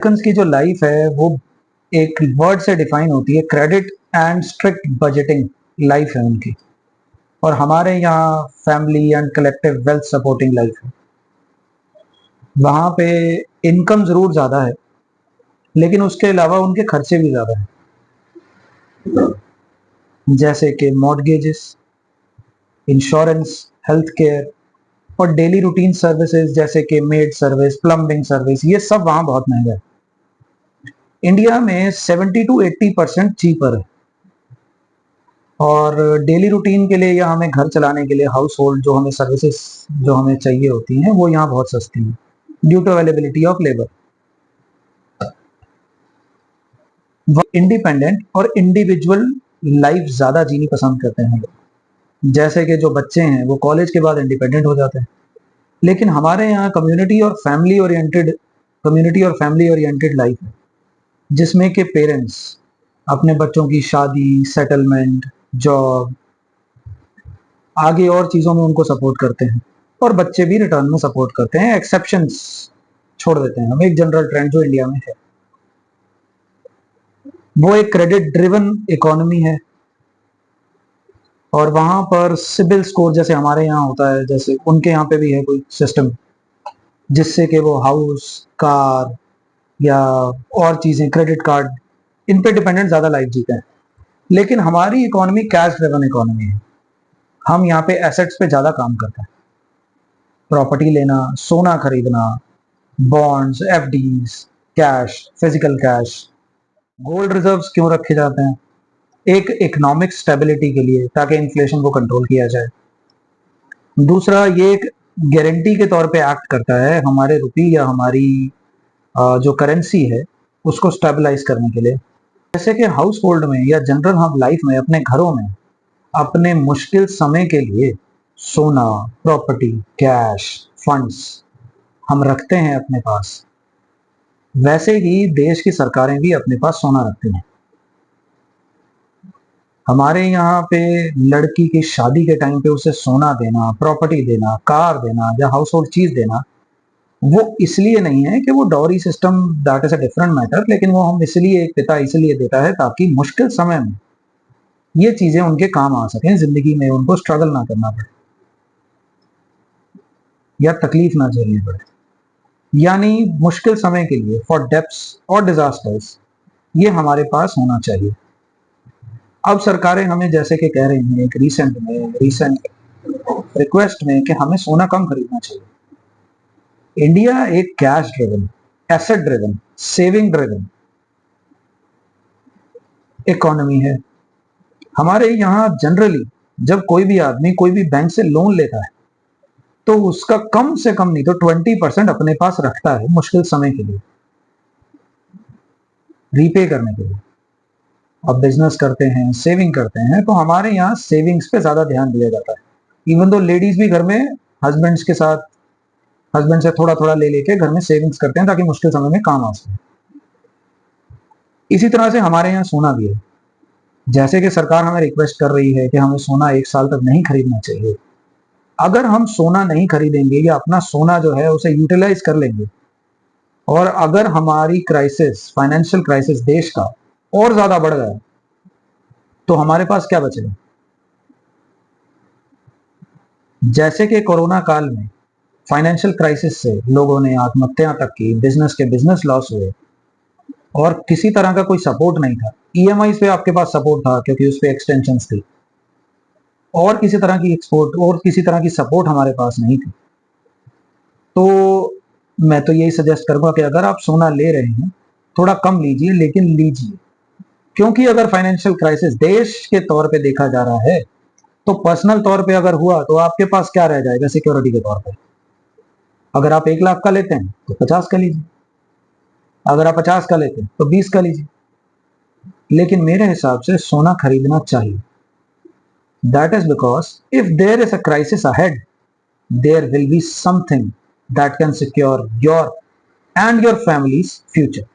Americans की जो life है वो एक वर्ड से डिफाइन होती है, credit and strict budgeting life है उनकी। और हमारे यहाँ family and collective wealth supporting life है। वहाँ पे इनकम जरूर ज़्यादा है, लेकिन उसके अलावा उनके खर्चे भी ज़्यादा हैं, जैसे कि मॉर्गेजेस, इंश्योरेंस, हेल्थ केयर और डेली रूटीन सर्विसेज जैसे कि मेड सर्विस, प्लम्बिंग सर्विस, ये सब वहाँ बहुत महंगा है। इंडिया में 70 to 80% चीपर है। और डेली रूटीन के लिए या हमें घर चलाने के लिए हाउस होल्ड जो हमें सर्विसेज जो हमें चाहिए होती हैं वो यहाँ बहुत सस्ती हैं due to availability of labour. Independent और इंडिविजुअल लाइफ ज़्यादा जीनी पसंद करते हैं लोग। जैसे कि जो बच्चे हैं वो कॉलेज के बाद इंडिपेंडेंट हो जाते हैं, लेकिन हमारे यहाँ कम्युनिटी और फैमिली ओरिएंटेड लाइफ है, जिसमें कि पेरेंट्स अपने बच्चों की शादी, सेटलमेंट, जॉब, आगे और चीज़ों में उनको सपोर्ट करते हैं और बच्चे भी रिटर्न में सपोर्ट करते हैं। एक्सेप्शंस छोड़ देते हैं हम। एक जनरल ट्रेंड जो इंडिया में है वो एक क्रेडिट ड्रिवन इकोनॉमी है, और वहां पर सिबिल स्कोर जैसे हमारे यहाँ होता है, जैसे उनके यहाँ पे भी है कोई सिस्टम जिससे कि वो हाउस, कार या और चीज़ें, क्रेडिट कार्ड, इन पे डिपेंडेंट ज़्यादा लाइफ जीते हैं। लेकिन हमारी इकोनॉमी कैश ड्रिवन इकोनॉमी है। हम यहाँ पे एसेट्स पे ज़्यादा काम करते हैं, प्रॉपर्टी लेना, सोना खरीदना, bonds, FDs, cash, physical cash, gold reserves क्यों रखे जाते हैं? एक इकोनॉमिक स्टेबिलिटी के लिए, ताकि इन्फ्लेशन को कंट्रोल किया जाए। दूसरा, ये एक गारंटी के तौर पे एक्ट करता है हमारे रुपी या हमारी जो करेंसी है उसको स्टेबलाइज करने के लिए। जैसे कि हाउस होल्ड में या जनरल हम लाइफ में अपने घरों में अपने मुश्किल समय के लिए सोना, प्रॉपर्टी, कैश, फंड्स हम रखते हैं अपने पास, वैसे ही देश की सरकारें भी अपने पास सोना रखती हैं। हमारे यहाँ पे लड़की की शादी के टाइम पे उसे सोना देना, प्रॉपर्टी देना, कार देना या हाउस होल्ड चीज देना, वो इसलिए नहीं है कि वो dowry system, that is a different matter, लेकिन वो हम इसलिए, एक पिता इसलिए देता है ताकि मुश्किल समय में ये चीजें उनके काम आ सकें, जिंदगी में उनको स्ट्रगल ना करना पड़े या तकलीफ ना झेलनी पड़े। यानी मुश्किल समय के लिए, फॉर डेप्थ्स और डिजास्टर्स, ये हमारे पास होना चाहिए। अब सरकारें हमें जैसे कि कह रही हैं एक रीसेंट रिक्वेस्ट में कि हमें सोना कम खरीदना चाहिए। इंडिया एक cash driven, asset driven, saving driven economy है। हमारे यहाँ जनरली जब कोई भी आदमी कोई भी बैंक से लोन लेता है तो उसका कम से कम नहीं तो 20% अपने पास रखता है मुश्किल समय के लिए, रीपे करने के लिए। अब बिजनेस करते हैं, सेविंग करते हैं, तो हमारे यहाँ सेविंग्स पे ज्यादा ध्यान दिया जाता है। इवन दो लेडीज भी घर में हस्बैंड के साथ, हस्बैंड से थोड़ा थोड़ा ले लेके घर में सेविंग्स करते हैं ताकि मुश्किल समय में काम आ सके। इसी तरह से हमारे यहाँ सोना भी है। जैसे कि सरकार हमें रिक्वेस्ट कर रही है कि हमें सोना 1 साल तक नहीं खरीदना चाहिए। अगर हम सोना नहीं खरीदेंगे या अपना सोना जो है उसे यूटिलाइज कर लेंगे, और अगर हमारी क्राइसिस, फाइनेंशियल क्राइसिस देश का और ज्यादा बढ़ गया, तो हमारे पास क्या बचेगा? जैसे कि कोरोना काल में फाइनेंशियल क्राइसिस से लोगों ने आत्महत्या तक की, बिजनेस के बिजनेस लॉस हुए, और किसी तरह का कोई सपोर्ट नहीं था। ईएमआई पे आपके पास सपोर्ट था क्योंकि उस पर एक्सटेंशन थी, और किसी तरह की एक्सपोर्ट और किसी तरह की सपोर्ट हमारे पास नहीं थी। तो मैं तो यही सजेस्ट करूंगा कि अगर आप सोना ले रहे हैं थोड़ा कम लीजिए, लेकिन लीजिए, क्योंकि अगर फाइनेंशियल क्राइसिस देश के तौर पे देखा जा रहा है तो पर्सनल तौर पे अगर हुआ तो आपके पास क्या रह जाएगा सिक्योरिटी के तौर पे? अगर आप 1 लाख का लेते हैं तो 50 का लीजिए, अगर आप 50 का लेते हैं तो 20 का लीजिए, लेकिन मेरे हिसाब से सोना खरीदना चाहिए। That is because if there is a crisis ahead, there will be something that can secure your and your family's future.